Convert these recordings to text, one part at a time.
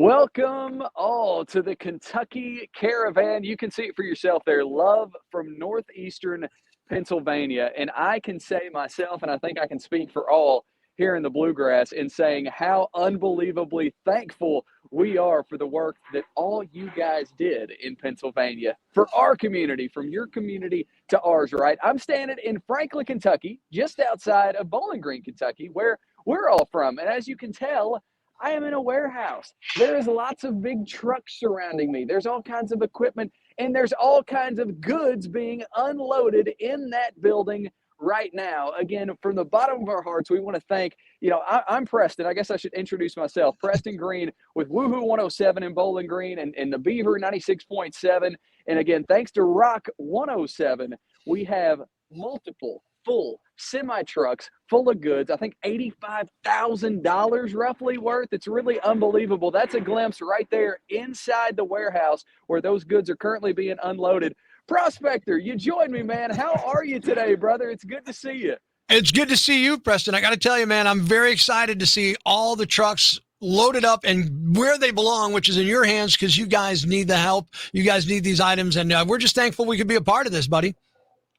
Welcome all to the Kentucky Caravan. You can see it for yourself there. Love from northeastern Pennsylvania. And I can say myself, and I think I can speak for all here in the Bluegrass in saying how unbelievably thankful we are for the work that all you guys did in Pennsylvania for our community, from your community to ours, right? I'm standing in Franklin, Kentucky, just outside of Bowling Green, Kentucky, where we're all from. And as you can tell, I am in a warehouse. There is lots of big trucks surrounding me. There's all kinds of equipment, and there's all kinds of goods being unloaded in that building right now. Again, from the bottom of our hearts, we want to thank, I'm Preston. I guess I should introduce myself. Preston Green with Woohoo 107 in Bowling Green and the Beaver 96.7. And again, thanks to Rock 107, we have multiple full semi-trucks full of goods. I think $85,000 roughly worth. It's really unbelievable. That's a glimpse right there inside the warehouse where those goods are currently being unloaded. Prospector, you joined me, man. How are you today, brother? It's good to see you. It's good to see you, Preston. I got to tell you, man, I'm very excited to see all the trucks loaded up and where they belong, which is in your hands, because you guys need the help. You guys need these items, and we're just thankful we could be a part of this, buddy.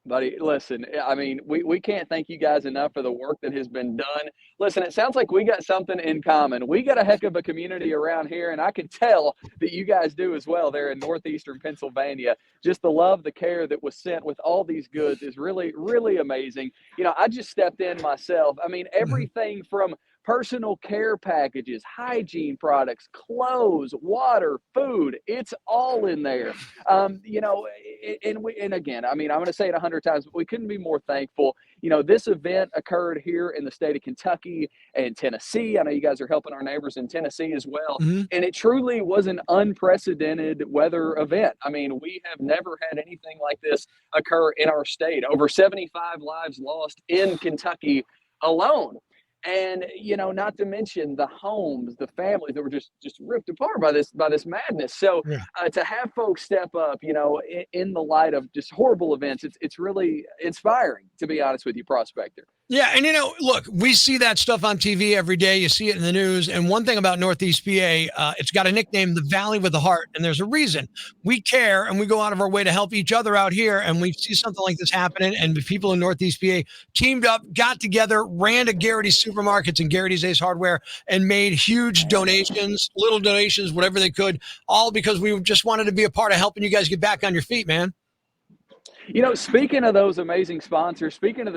Buddy, listen, I mean, we can't thank you guys enough for the work that has been done. Listen, it sounds like we got something in common. We got a heck of a community around here, and I can tell that you guys do as well there in northeastern Pennsylvania. Just the love, the care that was sent with all these goods is really, really amazing. I just stepped in myself. I mean, everything from personal care packages, hygiene products, clothes, water, food, it's all in there. And again, I mean, I'm going to say it 100 times, but we couldn't be more thankful. This event occurred here in the state of Kentucky and Tennessee. I know you guys are helping our neighbors in Tennessee as well. And it truly was an unprecedented weather event. I mean, we have never had anything like this occur in our state. Over 75 lives lost in Kentucky alone. And, not to mention the homes, the families that were just ripped apart by this madness. So to have folks step up, in the light of just horrible events, it's really inspiring, to be honest with you, Prospector. Yeah. And, look, we see that stuff on TV every day. You see it in the news. And one thing about Northeast PA, it's got a nickname, the Valley with a Heart. And there's a reason. We care and we go out of our way to help each other out here. And we see something like this happening. And the people in Northeast PA teamed up, got together, ran to Garrity's Supermarkets and Garrity's Ace Hardware and made huge donations, little donations, whatever they could, all because we just wanted to be a part of helping you guys get back on your feet, man. Speaking of those amazing sponsors, speaking of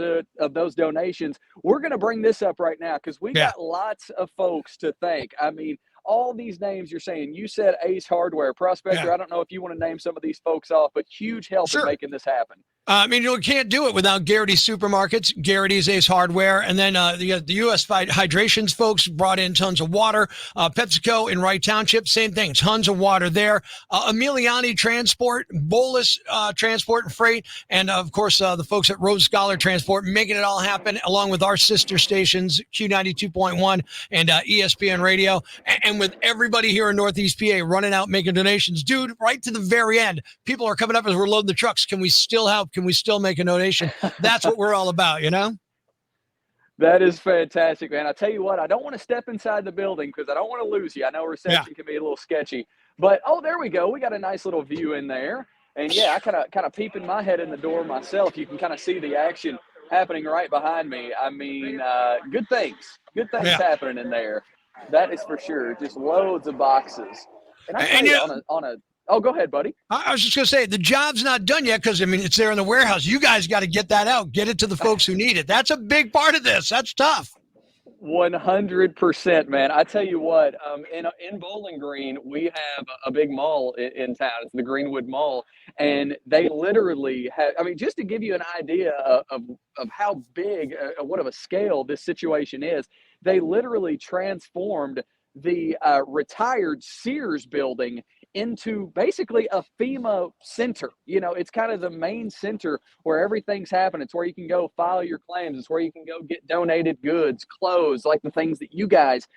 those donations, we're going to bring this up right now because we got lots of folks to thank. I mean, all these names you're saying, you said Ace Hardware, Prospector. I don't know if you want to name some of these folks off, but huge help in making this happen. I mean, you can't do it without Garrity's Supermarkets, Garrity's Ace Hardware, and then the U.S. Hydrations folks brought in tons of water. PepsiCo in Wright Township, same thing, tons of water there. Emiliani Transport, Bolus Transport and Freight, and of course the folks at Rhodes Scholar Transport making it all happen, along with our sister stations, Q92.1 and ESPN Radio, and with everybody here in Northeast PA running out making donations. Dude, right to the very end, people are coming up as we're loading the trucks. Can we still help? Can we still make a donation? That's what we're all about, That is fantastic, man. I tell you what, I don't want to step inside the building because I don't want to lose you. I know reception can be a little sketchy, but there we go. We got a nice little view in there. And I kind of peeping my head in the door myself. You can kind of see the action happening right behind me. I mean, good things happening in there. That is for sure. Just loads of boxes. And I tell you, oh, go ahead, buddy. I was just going to say, the job's not done yet because, I mean, it's there in the warehouse. You guys got to get that out. Get it to the folks who need it. That's a big part of this. That's tough. 100%, man. I tell you what, in Bowling Green, we have a big mall in town. It's the Greenwood Mall. And they literally have, I mean, just to give you an idea of how big, what of a scale this situation is, they literally transformed the retired Sears building into basically a FEMA center. It's kind of the main center where everything's happening. It's where you can go file your claims. It's where you can go get donated goods, clothes, like the things that you guys,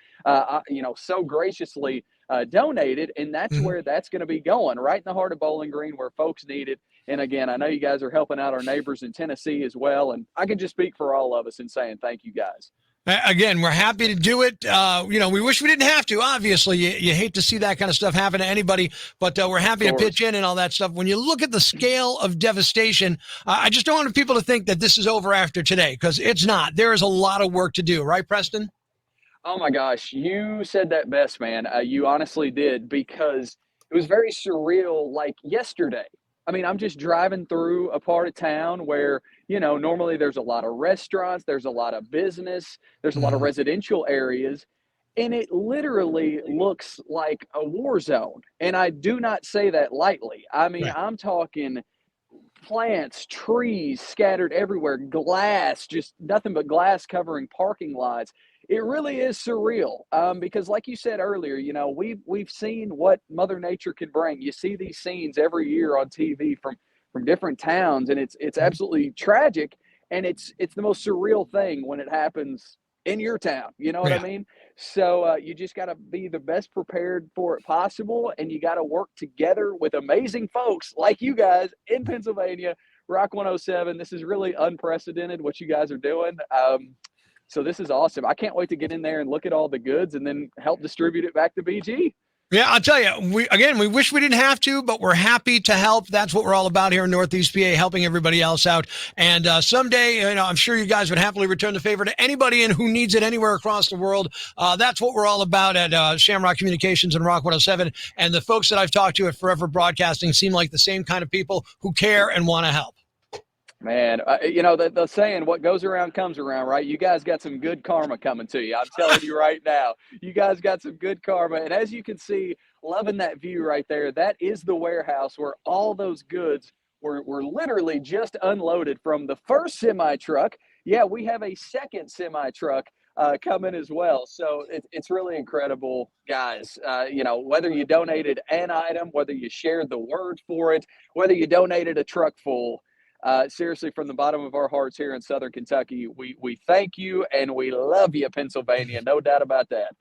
so graciously donated. And that's where that's going to be going, right in the heart of Bowling Green where folks need it. And again, I know you guys are helping out our neighbors in Tennessee as well. And I can just speak for all of us in saying thank you guys. Again, we're happy to do it. We wish we didn't have to. Obviously, you hate to see that kind of stuff happen to anybody, but we're happy to pitch in and all that stuff. When you look at the scale of devastation, I just don't want people to think that this is over after today, because it's not. There is a lot of work to do. Right, Preston? Oh my gosh, you said that best, man. You honestly did, because it was very surreal like yesterday. I mean, I'm just driving through a part of town where, normally there's a lot of restaurants, there's a lot of business, there's a lot of Mhm. residential areas, and it literally looks like a war zone. And I do not say that lightly. I mean, Right. I'm talking plants, trees scattered everywhere, glass, just nothing but glass covering parking lots. It really is surreal, because, like you said earlier, we've seen what Mother Nature can bring. You see these scenes every year on TV from different towns, and it's Mhm. absolutely tragic, and it's the most surreal thing when it happens in your town. You know what I Yeah. mean? So you just got to be the best prepared for it possible, and you got to work together with amazing folks like you guys in Pennsylvania. Rock 107. This is really unprecedented what you guys are doing. So this is awesome. I can't wait to get in there and look at all the goods and then help distribute it back to BG. Yeah, I'll tell you, we wish we didn't have to, but we're happy to help. That's what we're all about here in Northeast PA, helping everybody else out. And someday, I'm sure you guys would happily return the favor to anybody who needs it anywhere across the world. That's what we're all about at Shamrock Communications and Rock 107. And the folks that I've talked to at Forever Broadcasting seem like the same kind of people who care and want to help. Man, the saying, what goes around comes around, right? You guys got some good karma coming to you. I'm telling you right now, you guys got some good karma. And as you can see, loving that view right there, that is the warehouse where all those goods were literally just unloaded from the first semi truck. Yeah, we have a second semi truck coming as well. So it's really incredible, guys. Whether you donated an item, whether you shared the word for it, whether you donated a truck full, seriously, from the bottom of our hearts here in Southern Kentucky, we thank you and we love you, Pennsylvania. No doubt about that.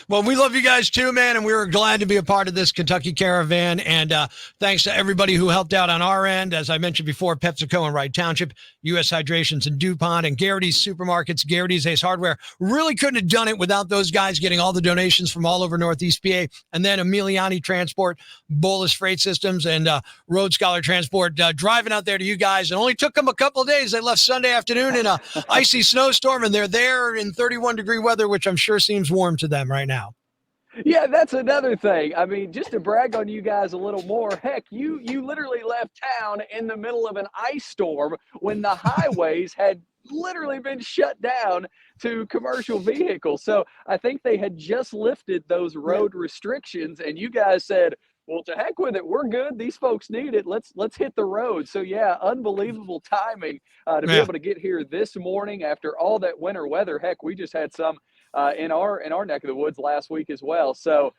Well, we love you guys too, man, and we were glad to be a part of this Kentucky Caravan. And thanks to everybody who helped out on our end. As I mentioned before, PepsiCo and Wright Township, U.S. Hydrations and DuPont, and Garrity's Supermarkets, Garrity's Ace Hardware. Really couldn't have done it without those guys getting all the donations from all over Northeast PA. And then Emiliani Transport, Bolus Freight Systems, and Road Scholar Transport driving out there to you guys. It only took them a couple of days. They left Sunday afternoon in a icy snowstorm, and they're there in 31-degree weather, which I'm sure seems warm to them right now. Yeah, that's another thing. I mean, just to brag on you guys a little more, heck, you literally left town in the middle of an ice storm when the highways had literally been shut down to commercial vehicles. So I think they had just lifted those road restrictions, and you guys said, "Well, to heck with it, we're good. These folks need it. Let's hit the road." So yeah, unbelievable timing to be Yeah. able to get here this morning after all that winter weather. Heck, we just had some in our neck of the woods last week as well. So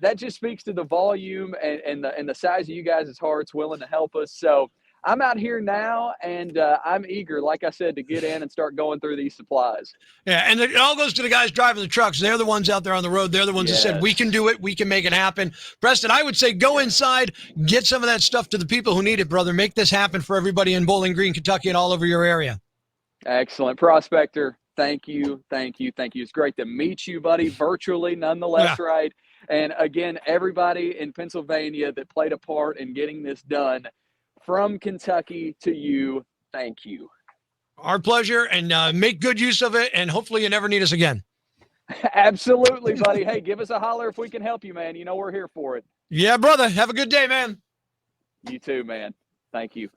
that just speaks to the volume and the size of you guys' hearts willing to help us. So I'm out here now, and I'm eager, like I said, to get in and start going through these supplies. Yeah, and it all goes to the guys driving the trucks. They're the ones out there on the road. They're the ones that said, we can Yes. do it. We can make it happen. Preston, I would say go inside, get some of that stuff to the people who need it, brother. Make this happen for everybody in Bowling Green, Kentucky, and all over your area. Excellent. Prospector, thank you, thank you, thank you. It's great to meet you, buddy, virtually, Yeah. nonetheless, right? And again, everybody in Pennsylvania that played a part in getting this done, from Kentucky to you, thank you. Our pleasure, and make good use of it, and hopefully you never need us again. Absolutely, buddy. Hey, give us a holler if we can help you, man. You know we're here for it. Yeah, brother. Have a good day, man. You too, man. Thank you.